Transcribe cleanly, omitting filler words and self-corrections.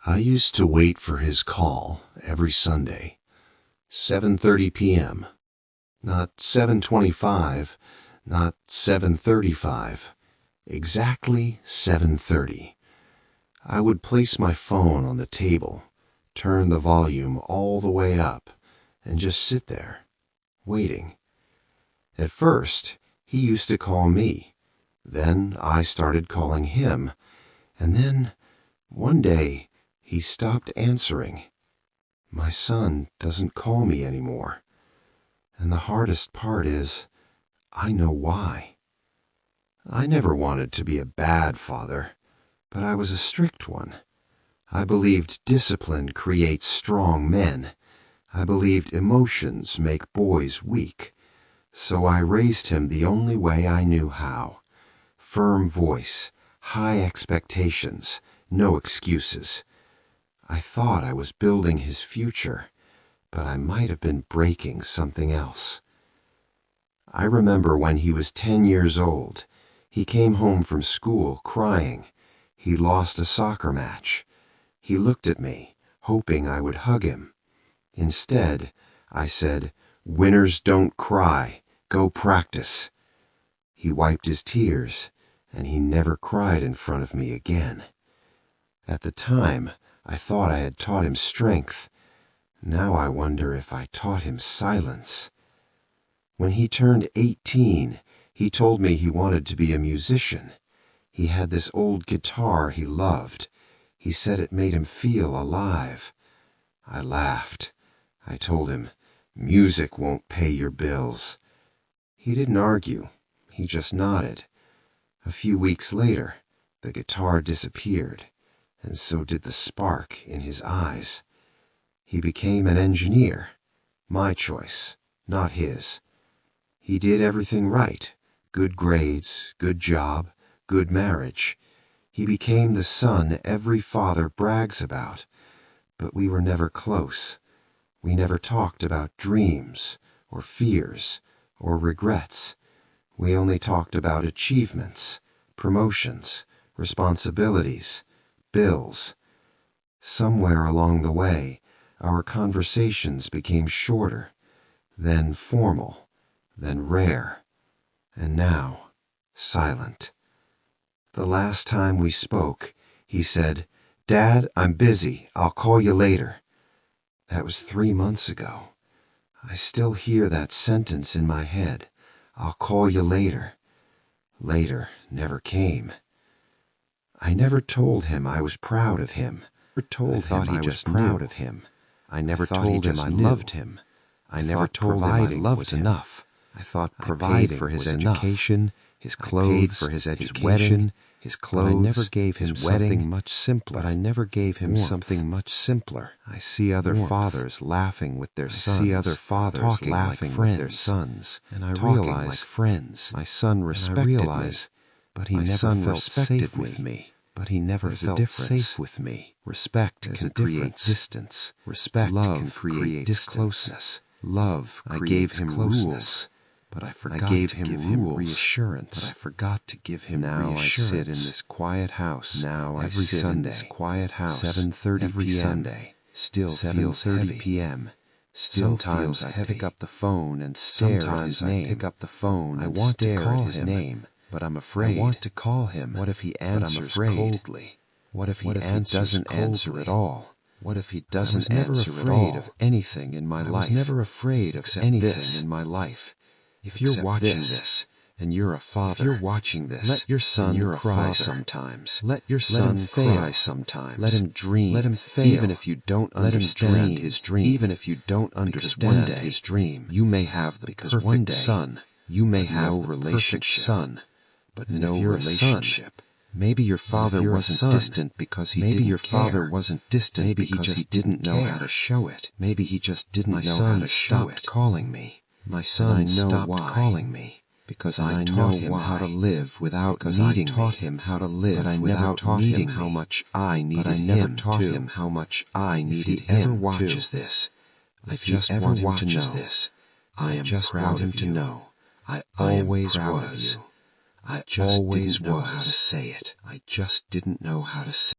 I used to wait for his call every Sunday, 7:30 p.m. Not 7:25, not 7:35, exactly 7:30. I would place my phone on the table, turn the volume all the way up, and just sit there, waiting. At first, he used to call me. Then I started calling him, and then, one day, he stopped answering. My son doesn't call me anymore. And the hardest part is, I know why. I never wanted to be a bad father, but I was a strict one. I believed discipline creates strong men. I believed emotions make boys weak. So I raised him the only way I knew how. Firm voice, high expectations, no excuses. I thought I was building his future, but I might have been breaking something else. I remember when he was 10 years old, he came home from school crying. He lost a soccer match. He looked at me, hoping I would hug him. Instead, I said, "Winners don't cry. Go practice." He wiped his tears, and he never cried in front of me again. At the time, I thought I had taught him strength. Now I wonder if I taught him silence. When he turned 18, he told me he wanted to be a musician. He had this old guitar he loved. He said it made him feel alive. I laughed. I told him, "Music won't pay your bills." He didn't argue. He just nodded. A few weeks later, the guitar disappeared, and so did the spark in his eyes. He became an engineer. My choice, not his. He did everything right. Good grades, good job, good marriage. He became the son every father brags about. But we were never close. We never talked about dreams, or fears, or regrets. We only talked about achievements, promotions, responsibilities, bills. Somewhere along the way, our conversations became shorter, then formal, then rare, and now silent. The last time we spoke, he said, "Dad, I'm busy. I'll call you later." That was 3 months ago. I still hear that sentence in my head. I'll call you later. Later never came. I never told him I was proud of him. I thought he was proud of him. I never told him I loved him. I never told him I loved him enough. I thought providing for his education, his clothes, for his wedding, his clothes. I never gave him something much simpler. But I never gave him something much simpler. I see other fathers laughing with their sons. I see other fathers laughing with their sons, and I realize like friends. My son respected me, but he never felt safe with me. But he never felt safe with me. Respect can create distance. Respect can create closeness. Love creates closeness. But I forgot to give him reassurance. But I forgot to give him reassurance. Now I sit in this quiet house. Now every Sunday, 7:30 every Sunday, still feels heavy. p.m. Still sometimes I pick up the phone and stare at his name. Pick up the phone. I want to call his name, but I'm afraid. I want to call him. What if he answers coldly? What if he doesn't answer at all? What if he doesn't answer at all? I was never afraid of anything in my life. I was never afraid of anything in my life. If you're watching this, and you're a father, if you're watching this, let your son cry sometimes. Let your son cry sometimes. Let him dream. Let him fail. Even if you don't understand his dream. Even if you don't understand his dream. You may have the perfect son. You may have the perfect son, but no relationship. Maybe your father wasn't distant because he didn't care. Maybe your father wasn't distant maybe because he didn't know how to show it. Maybe he just didn't know how to show it. Calling me. My son stopped calling me because I taught him how to live without needing me. I taught him how to live, but I never taught him how much I needed him. But I never taught him how much I needed him. If he ever watches this, I just want him to know. I am proud of him to know. I always was. I just didn't know how to say it. I just didn't know how to say it.